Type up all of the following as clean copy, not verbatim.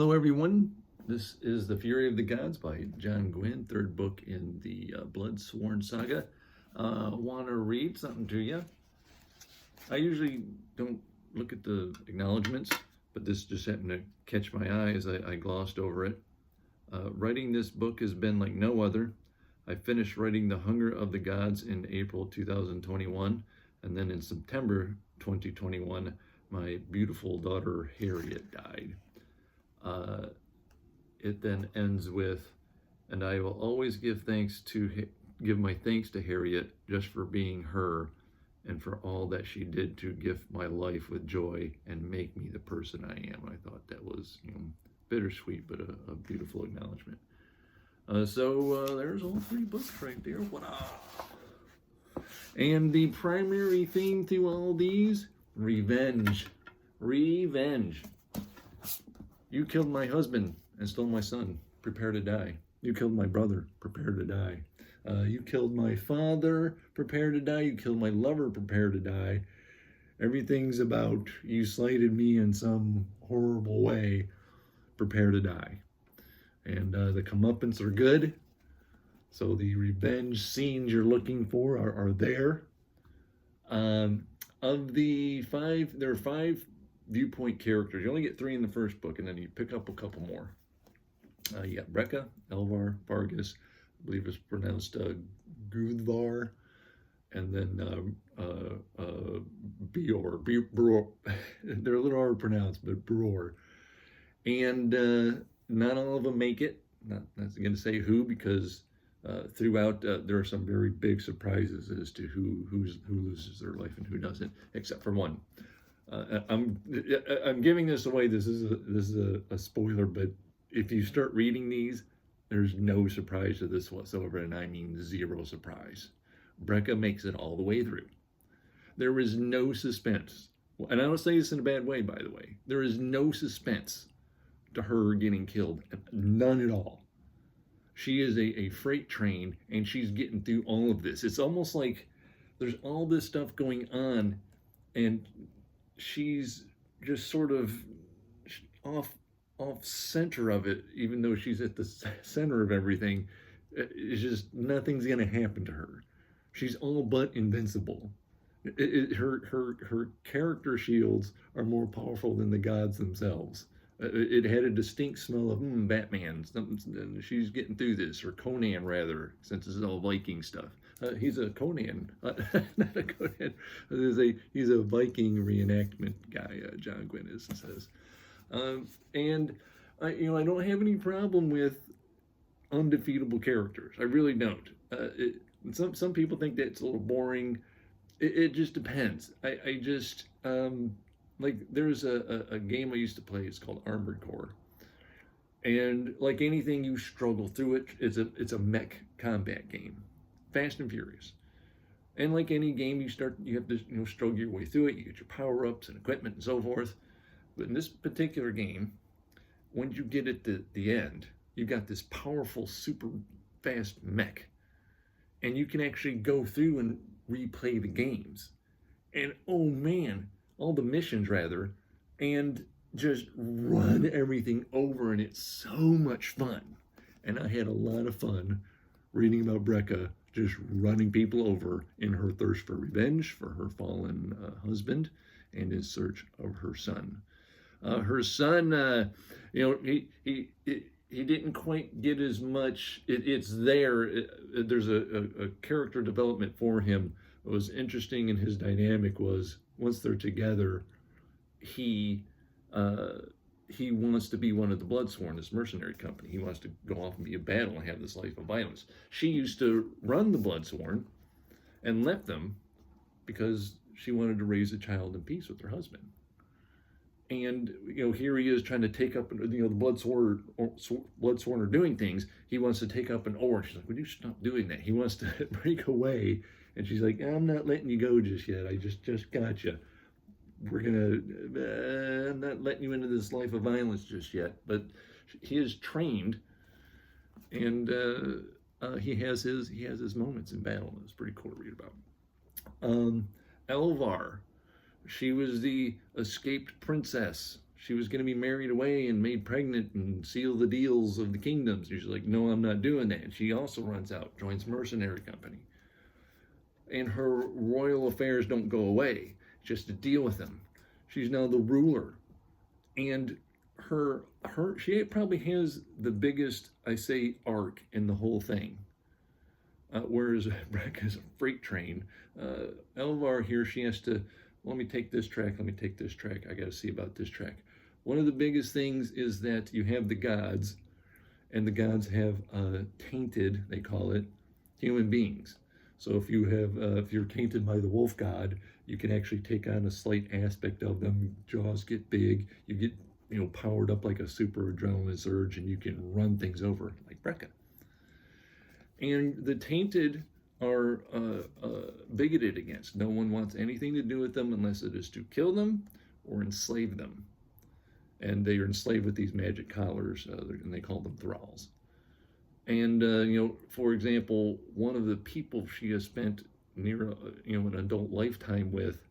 Hello everyone, this is The Fury of the Gods by John Gwynne, third book in the Bloodsworn Saga. Want to read something to you. I usually don't look at the acknowledgments, but this just happened to catch my eye as I glossed over it. Writing this book has been like no other. I finished writing The Hunger of the Gods in April 2021, and then in September 2021, my beautiful daughter Harriet died. It then ends with, and I will always give my thanks to Harriet just for being her and for all that she did to gift my life with joy and make me the person I am. I thought that was, bittersweet, but a beautiful acknowledgement. So there's all three books right there. And the primary theme to all these, revenge. Revenge. You killed my husband and stole my son. Prepare to die. You killed my brother. Prepare to die. You killed my father. Prepare to die. You killed my lover. Prepare to die. Everything's about you slighted me in some horrible way. Prepare to die. And the comeuppance are good. So the revenge scenes you're looking for are there. Of the five, there are five viewpoint characters. You only get three in the first book, and then you pick up a couple more. You got Brekka, Elvar, Vargas, I believe it's pronounced Gudvar, and then Bror. They're a little hard to pronounce, but Bror. And not all of them make it. Not going to say who, because throughout there are some very big surprises as to who loses their life and who doesn't, except for one. I'm giving this away. This is a spoiler, but if you start reading these, there's no surprise to this whatsoever, and I mean zero surprise. Brekka makes it all the way through. There is no suspense, and I don't say this in a bad way, by the way. There is no suspense to her getting killed, none at all. She is a freight train, and she's getting through all of this. It's almost like there's all this stuff going on, and she's just sort of off center of it, even though she's at the center of everything. It's just nothing's going to happen to her. She's all but invincible. Her character shields are more powerful than the gods themselves. It had a distinct smell of Batman. She's getting through this, or Conan rather, since this is all Viking stuff. He's a Conan, not a Conan. He's a Viking reenactment guy. John Gwynne says, and I don't have any problem with undefeatable characters. I really don't. Some people think that it's a little boring. It just depends. I just like there's a game I used to play. It's called Armored Core, and like anything, you struggle through it. It's a mech combat game. Fast and Furious. And like any game, you have to struggle your way through it. You get your power-ups and equipment and so forth. But in this particular game, when you get at the end, you've got this powerful, super fast mech. And you can actually go through and replay the games. And oh man, all the missions rather, and just run everything over, and it's so much fun. And I had a lot of fun reading about Brekka just running people over in her thirst for revenge for her fallen husband and his search of her son. Her son, he didn't quite get as much. It's there. There's a character development for him. What was interesting in his dynamic was once they're together, he wants to be one of the Bloodsworn, this mercenary company. He wants to go off and be a battle and have this life of violence. She used to run the Bloodsworn and left them because she wanted to raise a child in peace with her husband. And here he is trying to take up, the Bloodsworn are doing things. He wants to take up an oar. She's like, "Would you stop doing that?" He wants to break away, and she's like, "I'm not letting you go just yet. I just got you. I'm not letting you into this life of violence just yet." But he is trained, and he has his moments in battle. It's pretty cool to read about. Elvar, she was the escaped princess. she was going to be married away and made pregnant and seal the deals of the kingdoms. She's like, no, I'm not doing that. And she also runs out, joins mercenary company. And her royal affairs don't go away, just to deal with them. She's now the ruler. And she probably has the biggest, I say, arc in the whole thing. Whereas Breck is a freight train. Elvar here, she has to, let me take this track, I got to see about this track. One of the biggest things is that you have the gods, and the gods have tainted, they call it, human beings. So if you're tainted by the wolf god, you can actually take on a slight aspect of them. Jaws get big, you get powered up like a super adrenaline surge, and you can run things over like Brekka. And the tainted are bigoted against. No one wants anything to do with them unless it is to kill them or enslave them. And they are enslaved with these magic collars, and they call them thralls. And for example, one of the people she has spent near an adult lifetime with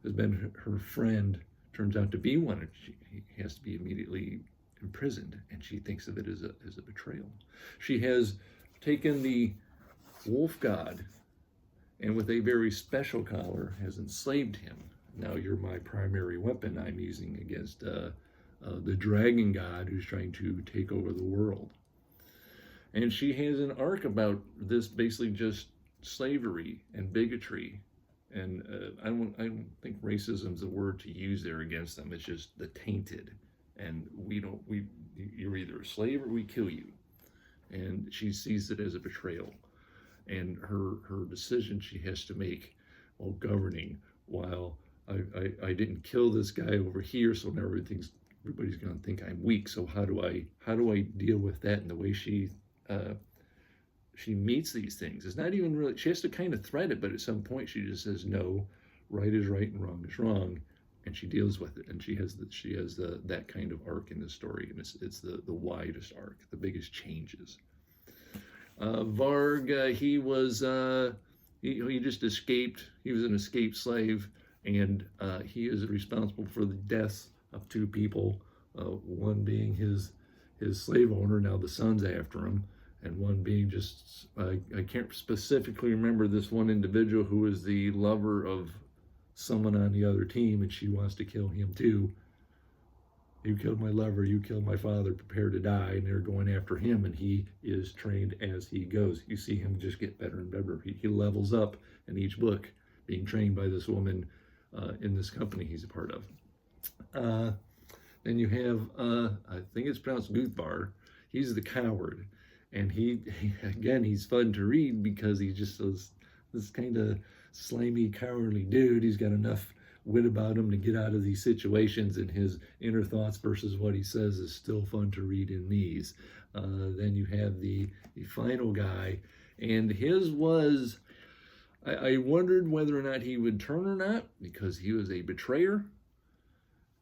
has been her friend. Turns out to be one, and he has to be immediately imprisoned, and she thinks of it as a betrayal. She has taken the wolf god, and with a very special collar has enslaved him. Now you're my primary weapon I'm using against the dragon god who's trying to take over the world. And she has an arc about this, basically just slavery and bigotry. And I don't think racism is a word to use there against them. It's just the tainted. And you're either a slave or we kill you. And she sees it as a betrayal. And her decision she has to make while governing, while I didn't kill this guy over here, so now everybody's going to think I'm weak. So how do I deal with that? And the way she meets these things, it's not even really, she has to kind of thread it, but at some point she just says, no, right is right and wrong is wrong, and she deals with it. And she has that kind of arc in the story, and it's the widest arc, the biggest changes. Varg, he was he just escaped. He was an escaped slave, and he is responsible for the deaths of two people, one being his slave owner, now the son's after him, and one being just, I can't specifically remember this one individual who is the lover of someone on the other team, and she wants to kill him too. You killed my lover, you killed my father, prepare to die, and they're going after him, and he is trained as he goes. You see him just get better and better. He levels up in each book, being trained by this woman in this company he's a part of. Then you have, I think it's pronounced Guthvar. He's the coward. And he's fun to read because he's just this kind of slimy, cowardly dude. He's got enough wit about him to get out of these situations, and his inner thoughts versus what he says is still fun to read in these. Then you have the final guy, and his was, I wondered whether or not he would turn or not, because he was a betrayer,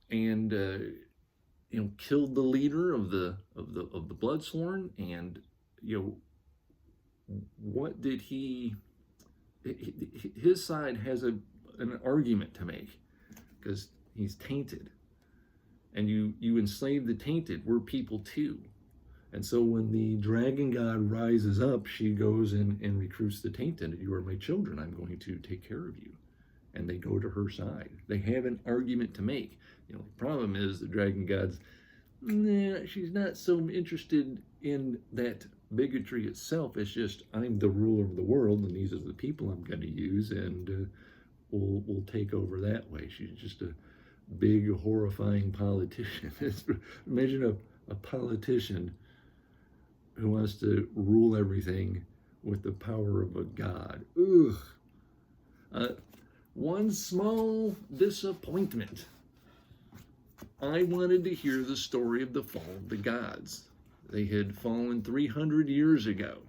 and killed the leader of the Bloodsworn. And what did his side has an argument to make, because he's tainted, and you enslave the tainted. We're people too. And so when the dragon god rises up, she goes and recruits the tainted. You are my children, I'm going to take care of you. And they go to her side. They have an argument to make. The problem is the dragon god's, she's not so interested in that bigotry itself. It's just, I'm the ruler of the world, and these are the people I'm going to use, and we'll take over that way. She's just a big, horrifying politician. Imagine a politician who wants to rule everything with the power of a god. Ugh. One small disappointment. I wanted to hear the story of the fall of the gods. They had fallen 300 years ago.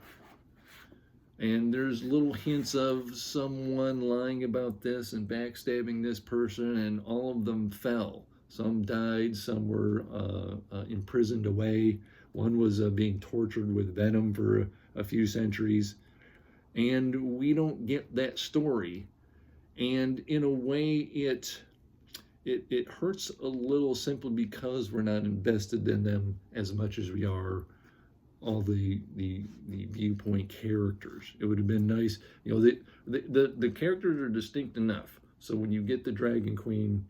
And there's little hints of someone lying about this and backstabbing this person, and all of them fell. Some died, some were imprisoned away. One was being tortured with venom for a few centuries. And we don't get that story. And in a way, it hurts a little simply because we're not invested in them as much as we are all the viewpoint characters. It would have been nice, you know, the characters are distinct enough. So when you get the Dragon Queen,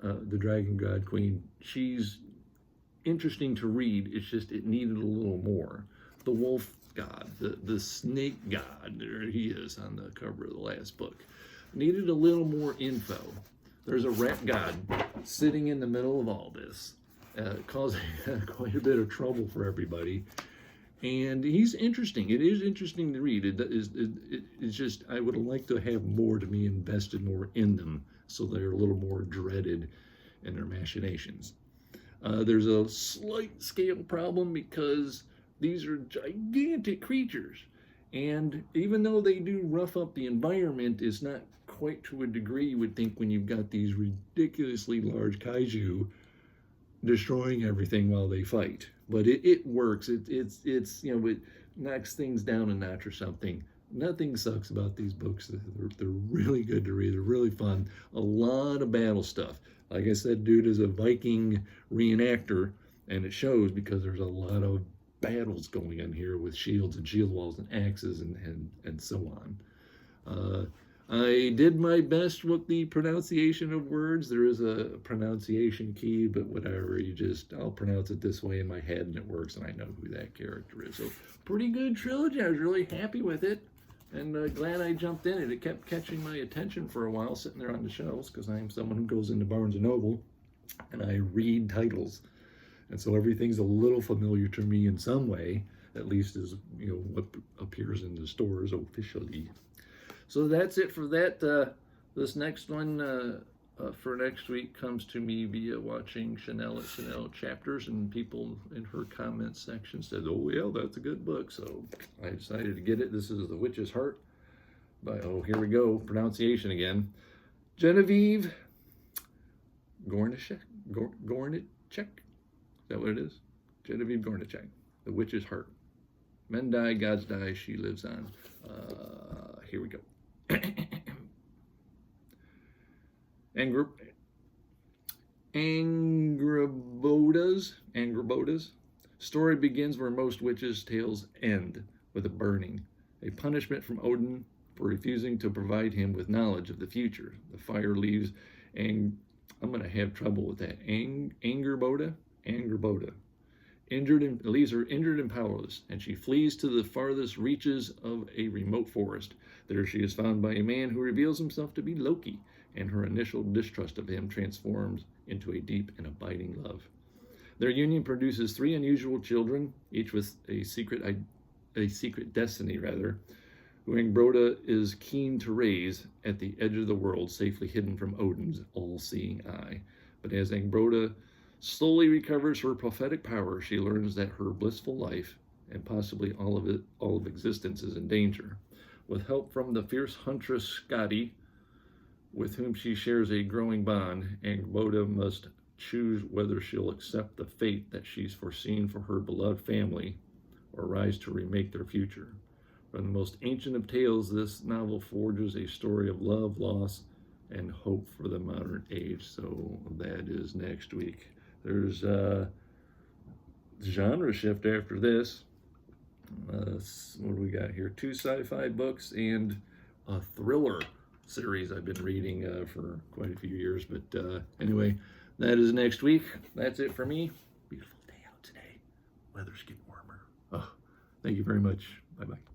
the Dragon God Queen, she's interesting to read. It's just it needed a little more. The Wolf God, the Snake God, there he is on the cover of the last book, needed a little more info. There's a rat god sitting in the middle of all this, causing quite a bit of trouble for everybody. And he's interesting. It is interesting to read. It's just, I would like to have more to be invested more in them so they're a little more dreaded in their machinations. There's a slight scale problem because these are gigantic creatures. And even though they do rough up the environment, it's not quite to a degree you would think when you've got these ridiculously large kaiju destroying everything while they fight. But it works. It's you know, it knocks things down a notch or something. Nothing sucks about these books. They're really good to read. They're really fun. A lot of battle stuff. Like I said, dude is a Viking reenactor, and it shows because there's a lot of battles going on here with shields and shield walls and axes and so on. I did my best with the pronunciation of words. There is a pronunciation key, but whatever, I'll pronounce it this way in my head and it works and I know who that character is. So pretty good trilogy. I was really happy with it and glad I jumped in it. It kept catching my attention for a while sitting there on the shelves because I am someone who goes into Barnes & Noble and I read titles. And so everything's a little familiar to me in some way, at least as, you know, what appears in the stores officially. So that's it for that. This next one for next week comes to me via watching Chanel at Chanel chapters, and people in her comment section said, oh yeah, that's a good book. So I decided to get it. This is The Witch's Heart by, oh, here we go, pronunciation again, Genevieve Gornichek. Is that what it is? Genevieve Gornichek, The Witch's Heart. Men die, gods die, she lives on. Here we go. Angraboda's story begins where most witches' tales end, with a burning, a punishment from Odin for refusing to provide him with knowledge of the future. The fire leaves, and I'm going to have trouble with that. Angraboda. Leaves her injured and powerless, and she flees to the farthest reaches of a remote forest. There she is found by a man who reveals himself to be Loki, and her initial distrust of him transforms into a deep and abiding love. Their union produces 3 unusual children, each with a secret destiny, who Angbroda is keen to raise at the edge of the world, safely hidden from Odin's all-seeing eye. But as Angbroda slowly recovers her prophetic power, she learns that her blissful life, and possibly all of existence, is in danger. With help from the fierce huntress Skadi, with whom she shares a growing bond, Angbroda must choose whether she'll accept the fate that she's foreseen for her beloved family, or rise to remake their future. From the most ancient of tales, this novel forges a story of love, loss, and hope for the modern age. So that is next week. There's a genre shift after this. What do we got here? 2 sci-fi books and a thriller series I've been reading for quite a few years. But anyway, that is next week. That's it for me. Beautiful day out today. Weather's getting warmer. Oh, thank you very much. Bye-bye.